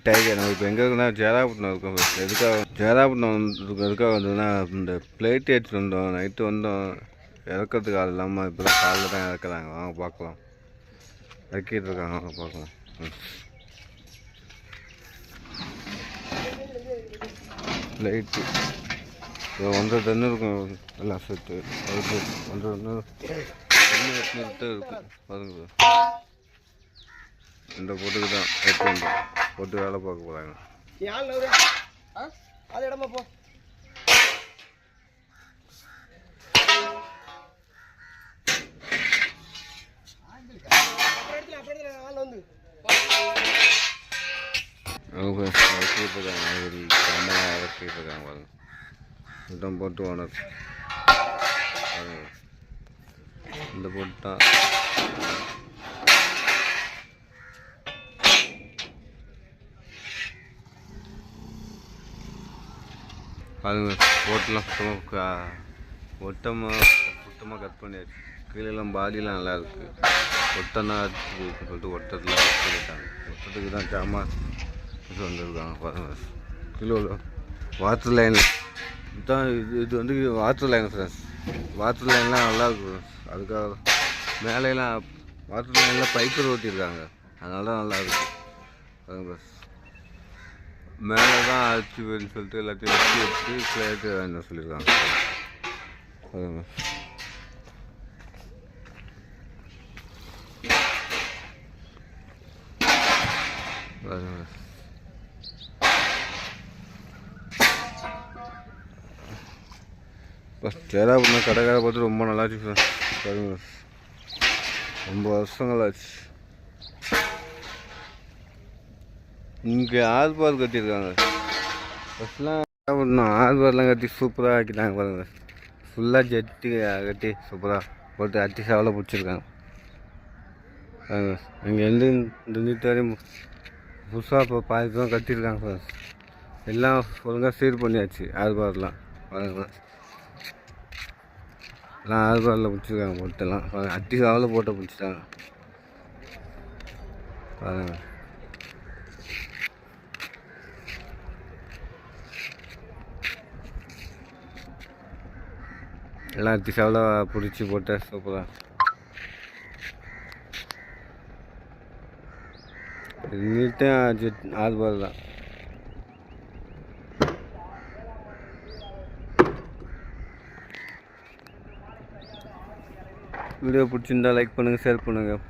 Tiger நம்ம இப்போ எங்கே இருக்குன்னா ஜெயராப்பட்டினம் இருக்கோம். ஜெயராப்பட்டினம் எதுக்காக வந்ததுன்னா இந்த பிளேட் ஏற்றிட்டு வந்தோம். நைட்டு வந்தோம், இறக்கிறதுக்கு ஆள் இல்லாமல் இப்போ தான் காலையில் தான் இறக்குறாங்க. வாங்க பார்க்கலாம், இறக்கிட்டு இருக்காங்க, வாங்க பார்க்கலாம். லைட்டு 1.5 டன் இருக்கும் எல்லாம் சேர்த்து. அதுக்கு 1.5 டன் இருக்கும் பாருங்க. இந்த போட்டுக்கு தான் எடுத்து வந்தோம், போட்டு வேலை பார்க்க போகிறாங்க. அது இடமா போ. இடம் போட்டு ஓனர் இந்த போட்டான். அதுங்க போட்டெலாம் சுத்தமாக கட் பண்ணியாச்சு. கீழெல்லாம் பாடியெலாம் நல்லா இருக்குது. ஒட்டனா சொல்லிட்டு ஒட்டத்தில் கட் பண்ணிட்டாங்க. ஒட்டத்துக்கு தான் ஜாமான் இது வந்துருக்காங்க பாருங்க. கீழே வாட்டர் லைன் தான் இது வந்து வாட்டர் லைன் ஃப்ரெண்ட்ஸ். வாட்டர் லைன்லாம் நல்லா இருக்கும். அதுக்காக மேலையெல்லாம் வாட்டர் லைனில் பைப்பர் ஓட்டியிருக்காங்க, அதனால தான் நல்லா இருக்குது. அதுங்க மேலே தான் அடிச்சு வேணும்னு சொல்லிட்டு எல்லாத்தையும் வச்சு பிளேட்டு வேணும் சொல்லியிருக்காங்க. அதுங்க ஜெயராப்பட்டினம் கடைக்கார பார்த்து ரொம்ப நல்லாச்சு ஃப்ரெண்ட்ஸ். பாருங்க, ரொம்ப வருஷங்களாச்சு. இங்கே ஆர்பார் கட்டியிருக்காங்க. ஃபஸ்ட்லாம் ஆர்பார்லாம் கட்டி சூப்பராக ஆக்கிட்டாங்க பாருங்கள். ஃபுல்லாக ஜெட்டி கட்டி சூப்பராக போட்டு அட்டி சாவலை பிடிச்சிருக்காங்க. இங்கேருந்து இந்த நீட்டு வரையும் புதுசாக இப்போ பாதி தான் கட்டியிருக்காங்க ஃப்ரெண்ட்ஸ். எல்லாம் ஒழுங்காக சீர் பண்ணியாச்சு. ஆர்பார்லாம் பாருங்க, எல்லாம் ஆர்பாரில் பிடிச்சிருக்காங்க. போட்டெல்லாம் அட்டி சாவலை போட்டு பிடிச்சிட்டாங்க பாருங்கள். எல்லாம் அட்டி சாவலை பிடிச்சி போட்ட சூப்பராக. நீட்டும் ஆர்பார் தான். வீடியோ பிடிச்சிருந்தா லைக் பண்ணுங்கள், ஷேர் பண்ணுங்கள்.